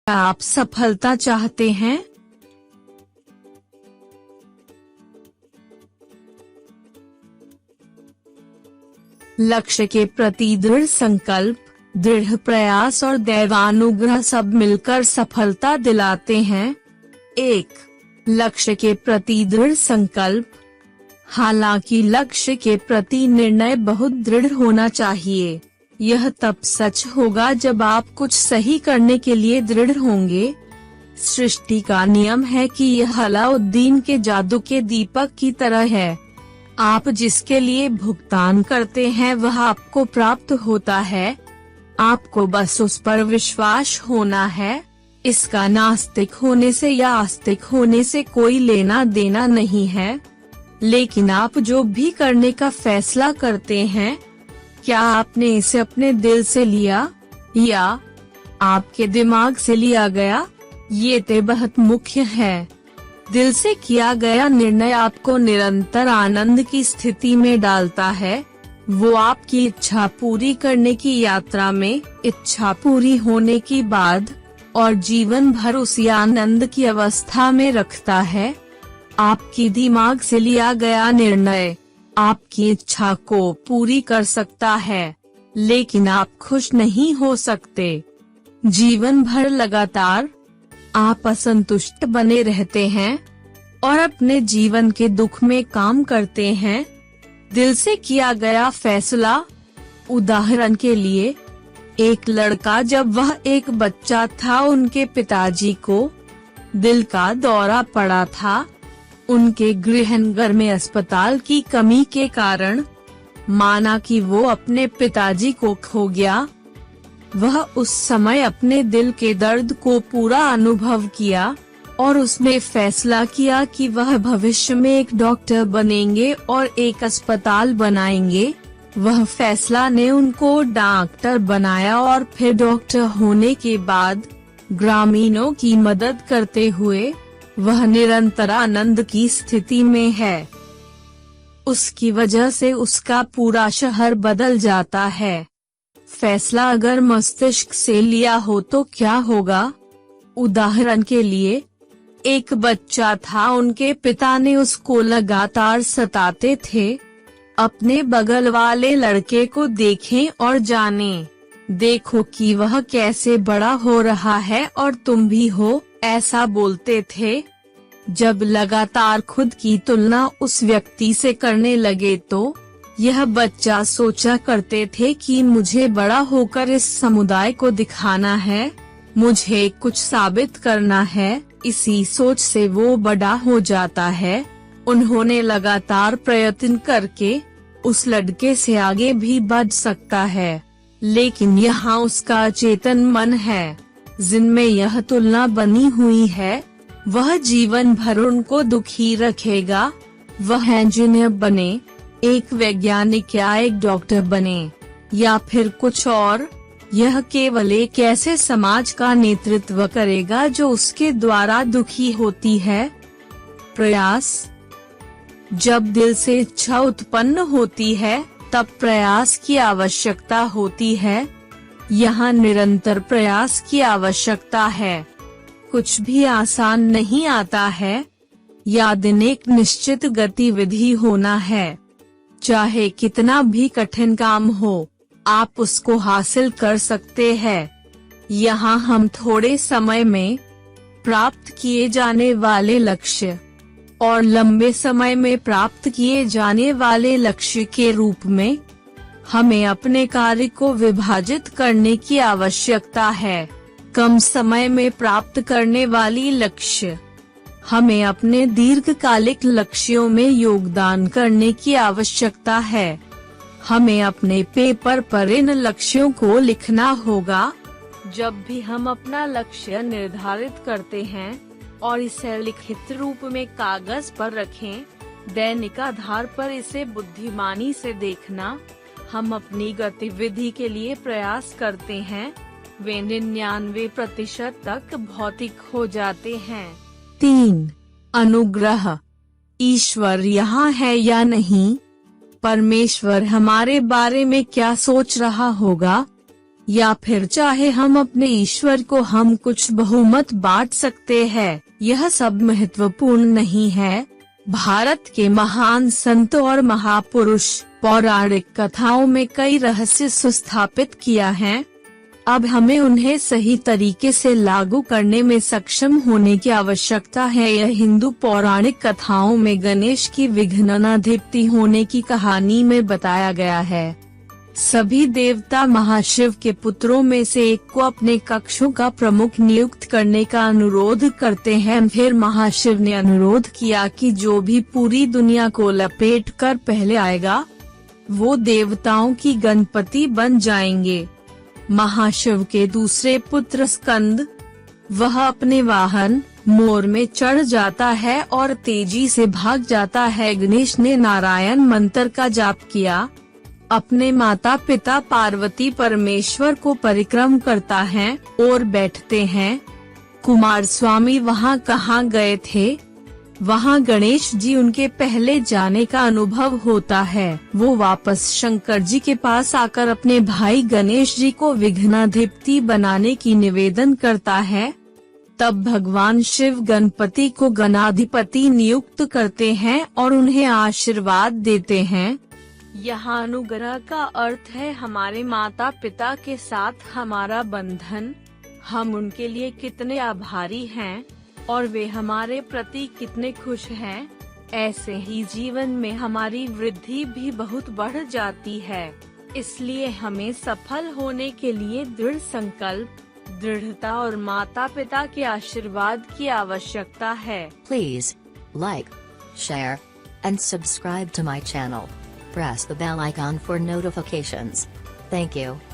क्या आप सफलता चाहते हैं? लक्ष्य के प्रति दृढ़ संकल्प, दृढ़ प्रयास और दैवानुग्रह सब मिलकर सफलता दिलाते हैं। 1. लक्ष्य के प्रति दृढ़ संकल्प। हालांकि लक्ष्य के प्रति निर्णय बहुत दृढ़ होना चाहिए। यह तब सच होगा जब आप कुछ सही करने के लिए दृढ़ होंगे। सृष्टि का नियम है कि यह अलाउद्दीन के जादू के दीपक की तरह है। आप जिसके लिए भुगतान करते हैं वह आपको प्राप्त होता है। आपको बस उस पर विश्वास होना है। इसका नास्तिक होने से या आस्तिक होने से कोई लेना देना नहीं है। लेकिन आप जो भी करने का फैसला करते हैं, क्या आपने इसे अपने दिल से लिया या आपके दिमाग से लिया गया? ये तो बहुत मुख्य है। दिल से किया गया निर्णय आपको निरंतर आनंद की स्थिति में डालता है। वो आपकी इच्छा पूरी करने की यात्रा में, इच्छा पूरी होने के बाद और जीवन भर उसी आनंद की अवस्था में रखता है। आपकी दिमाग से लिया गया निर्णय आपकी इच्छा को पूरी कर सकता है, लेकिन आप खुश नहीं हो सकते। जीवन भर लगातार आप असंतुष्ट बने रहते हैं और अपने जीवन के दुख में काम करते हैं। दिल से किया गया फैसला। उदाहरण के लिए, एक लड़का जब वह एक बच्चा था उनके पिताजी को दिल का दौरा पड़ा था। उनके गृहनगर में अस्पताल की कमी के कारण माना कि वो अपने पिताजी को खो गया। वह उस समय अपने दिल के दर्द को पूरा अनुभव किया और उसने फैसला किया कि वह भविष्य में एक डॉक्टर बनेंगे और एक अस्पताल बनाएंगे। वह फैसला ने उनको डॉक्टर बनाया और फिर डॉक्टर होने के बाद ग्रामीणों की मदद करते हुए वह निरंतर आनंद की स्थिति में है। उसकी वजह से उसका पूरा शहर बदल जाता है। फैसला अगर मस्तिष्क से लिया हो तो क्या होगा? उदाहरण के लिए, एक बच्चा था, उनके पिता ने उसको लगातार सताते थे। अपने बगल वाले लड़के को देखें और जानें। देखो कि वह कैसे बड़ा हो रहा है और तुम भी हो, ऐसा बोलते थे। जब लगातार खुद की तुलना उस व्यक्ति से करने लगे तो यह बच्चा सोचा करते थे कि मुझे बड़ा होकर इस समुदाय को दिखाना है, मुझे कुछ साबित करना है। इसी सोच से वो बड़ा हो जाता है। उन्होंने लगातार प्रयत्न करके उस लड़के से आगे भी बढ़ सकता है, लेकिन यहाँ उसका चेतन मन है जिनमें यह तुलना बनी हुई है, वह जीवन भर उनको दुखी रखेगा। वह इंजीनियर बने, एक वैज्ञानिक या एक डॉक्टर बने या फिर कुछ और, यह केवल एक ऐसे समाज का नेतृत्व करेगा जो उसके द्वारा दुखी होती है। प्रयास। जब दिल से इच्छा उत्पन्न होती है तब प्रयास की आवश्यकता होती है। यहाँ निरंतर प्रयास की आवश्यकता है। कुछ भी आसान नहीं आता है। या दिन एक निश्चित गतिविधि होना है। चाहे कितना भी कठिन काम हो, आप उसको हासिल कर सकते हैं। यहाँ हम थोड़े समय में प्राप्त किए जाने वाले लक्ष्य और लंबे समय में प्राप्त किए जाने वाले लक्ष्य के रूप में हमें अपने कार्य को विभाजित करने की आवश्यकता है। कम समय में प्राप्त करने वाली लक्ष्य हमें अपने दीर्घकालिक लक्ष्यों में योगदान करने की आवश्यकता है। हमें अपने पेपर पर इन लक्ष्यों को लिखना होगा। जब भी हम अपना लक्ष्य निर्धारित करते हैं और इसे लिखित रूप में कागज पर रखें, दैनिक आधार पर इसे बुद्धिमानी से देखना। हम अपनी गतिविधि के लिए प्रयास करते हैं, वे 99% तक भौतिक हो जाते हैं। 3. अनुग्रह। ईश्वर यहाँ है या नहीं? परमेश्वर हमारे बारे में क्या सोच रहा होगा? या फिर चाहे हम अपने ईश्वर को हम कुछ बहुमत बांट सकते हैं, यह सब महत्वपूर्ण नहीं है। भारत के महान संत और महापुरुष पौराणिक कथाओं में कई रहस्य सुस्थापित किया है। अब हमें उन्हें सही तरीके से लागू करने में सक्षम होने की आवश्यकता है। यह हिंदू पौराणिक कथाओं में गणेश की विघ्नाधिपति होने की कहानी में बताया गया है। सभी देवता महाशिव के पुत्रों में से एक को अपने कक्षों का प्रमुख नियुक्त करने का अनुरोध करते हैं। फिर महाशिव ने अनुरोध किया कि जो भी पूरी दुनिया को लपेट कर पहले आएगा वो देवताओं की गणपति बन जाएंगे। महाशिव के दूसरे पुत्र स्कंद, वह अपने वाहन मोर में चढ़ जाता है और तेजी से भाग जाता है। गणेश ने नारायण मंत्र का जाप किया, अपने माता पिता पार्वती परमेश्वर को परिक्रम करता है और बैठते हैं। कुमार स्वामी वहाँ कहाँ गए थे? वहाँ गणेश जी उनके पहले जाने का अनुभव होता है। वो वापस शंकर जी के पास आकर अपने भाई गणेश जी को विघ्नाधिपति बनाने की निवेदन करता है। तब भगवान शिव गणपति को गणाधिपति नियुक्त करते हैं और उन्हें आशीर्वाद देते हैं। यहाँ अनुग्रह का अर्थ है हमारे माता पिता के साथ हमारा बंधन। हम उनके लिए कितने आभारी हैं और वे हमारे प्रति कितने खुश हैं। ऐसे ही जीवन में हमारी वृद्धि भी बहुत बढ़ जाती है। इसलिए हमें सफल होने के लिए दृढ़ संकल्प, दृढ़ता और माता पिता के आशीर्वाद की आवश्यकता है। Please like, share, and subscribe to my channel. Press the bell icon for notifications. Thank you.